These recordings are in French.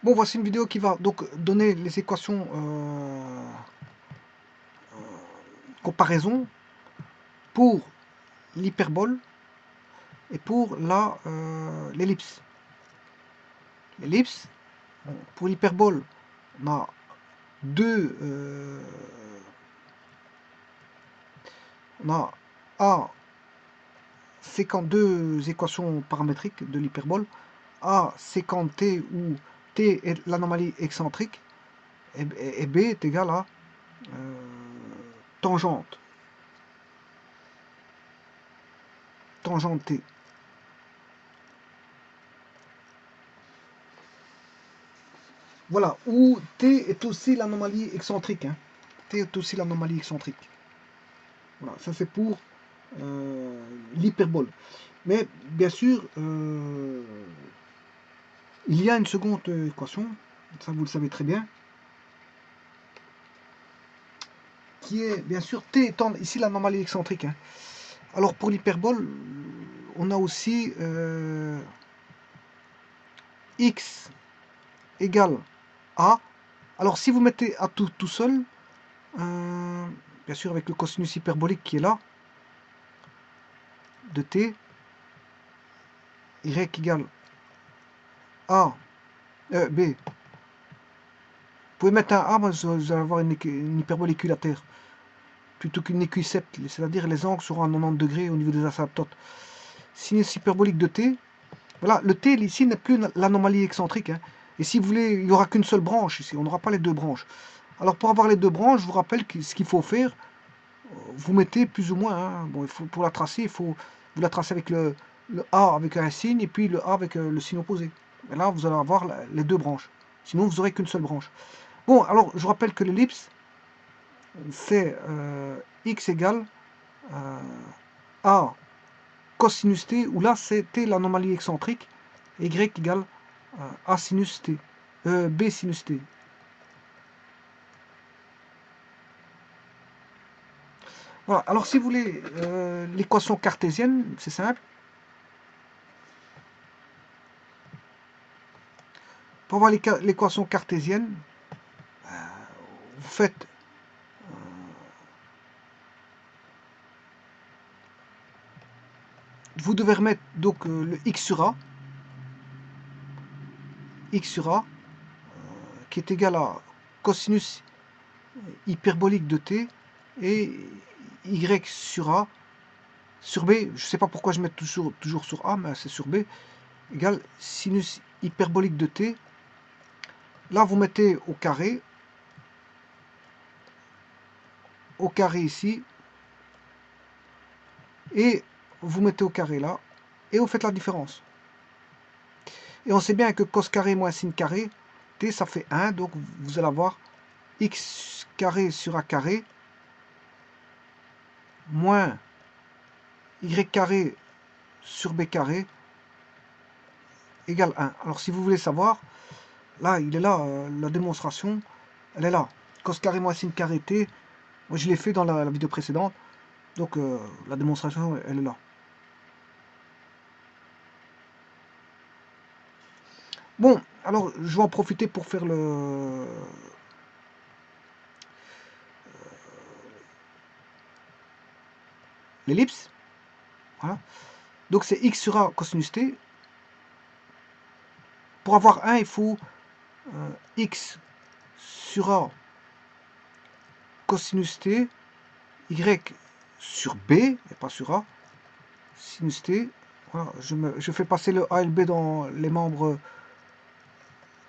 Bon, voici une vidéo qui va donc donner les équations comparaison pour l'hyperbole et pour l'ellipse. L'ellipse, bon, pour l'hyperbole, on a on a A, séquent deux équations paramétriques de l'hyperbole, A séquent t où t est l'anomalie excentrique et B est égal à tangente t. Voilà, où t est aussi l'anomalie excentrique. Hein. T est aussi l'anomalie excentrique. Voilà, ça c'est pour l'hyperbole. Mais bien sûr, il y a une seconde équation, ça vous le savez très bien, qui est bien sûr t étant ici l'anomalie excentrique. Hein. Alors pour l'hyperbole, on a aussi x égale a. Alors si vous mettez a tout seul, bien sûr avec le cosinus hyperbolique qui est là, de t, y égale a, b. Vous pouvez mettre un a, vous allez avoir une hyperbole équilatère, plutôt qu'une équisept, c'est-à-dire les angles seront à 90 degrés au niveau des asymptotes. Sinus hyperbolique de t, voilà, le t ici n'est plus l'anomalie excentrique. Hein. Et si vous voulez, il n'y aura qu'une seule branche ici, on n'aura pas les deux branches. Alors pour avoir les deux branches, je vous rappelle que ce qu'il faut faire, vous mettez plus ou moins, hein, bon, il faut, pour la tracer, vous la tracez avec le A avec un signe et puis le A avec le signe opposé. Et là, vous allez avoir les deux branches. Sinon, vous n'aurez qu'une seule branche. Bon, alors, je vous rappelle que l'ellipse, c'est x égale A cosinus t, où là, c'était l'anomalie excentrique, et y égale A sinus t, B sinus t. Voilà, alors si vous voulez l'équation cartésienne, c'est simple. Pour avoir l'équation cartésienne, vous faites vous devez remettre donc le x sur a, qui est égal à cosinus hyperbolique de t, et y sur a, sur b, je ne sais pas pourquoi je mets toujours sur a, mais c'est sur b, égale sinus hyperbolique de t. Là, vous mettez au carré ici, et vous mettez au carré là, et vous faites la différence. Et on sait bien que cos carré moins sin carré, t ça fait 1, donc vous allez avoir x carré sur a carré moins y carré sur b carré égale 1. Alors si vous voulez savoir, là, il est là, la démonstration, elle est là. Cos carré moins sin carré t, moi je l'ai fait dans la vidéo précédente, donc la démonstration, elle est là. Bon, alors je vais en profiter pour faire l'ellipse. Voilà. Donc c'est x sur a cosinus t. Pour avoir 1, il faut x sur a cosinus t, y sur b, et pas sur a, sinus t. Voilà, je fais passer le a et le b dans les membres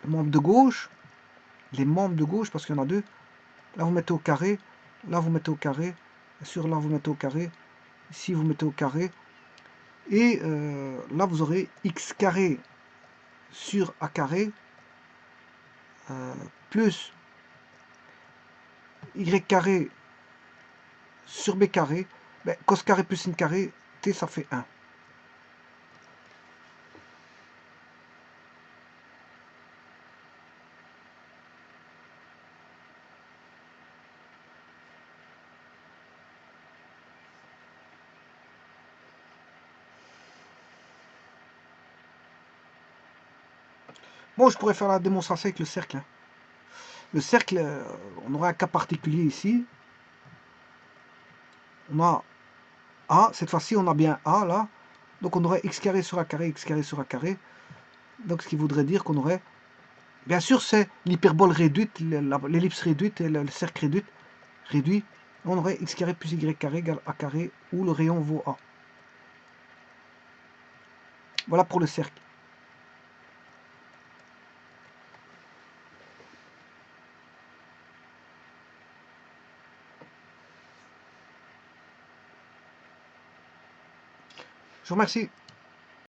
de gauche, parce qu'il y en a deux. Là, vous mettez au carré, là, vous mettez au carré, sur là, vous mettez au carré, ici, vous mettez au carré, et là, vous aurez x carré sur a carré, plus y carré sur b carré, ben, cos carré plus sin carré, t, ça fait 1. Moi, je pourrais faire la démonstration avec le cercle. Hein. Le cercle, on aurait un cas particulier ici. On a A, cette fois-ci, on a bien A, là. Donc, on aurait x carré sur A carré, x carré sur A carré. Donc, ce qui voudrait dire qu'on aurait... Bien sûr, c'est l'hyperbole réduite, l'ellipse réduite et le cercle réduit. On aurait x carré plus y carré égale A carré, où le rayon vaut A. Voilà pour le cercle. Je vous remercie.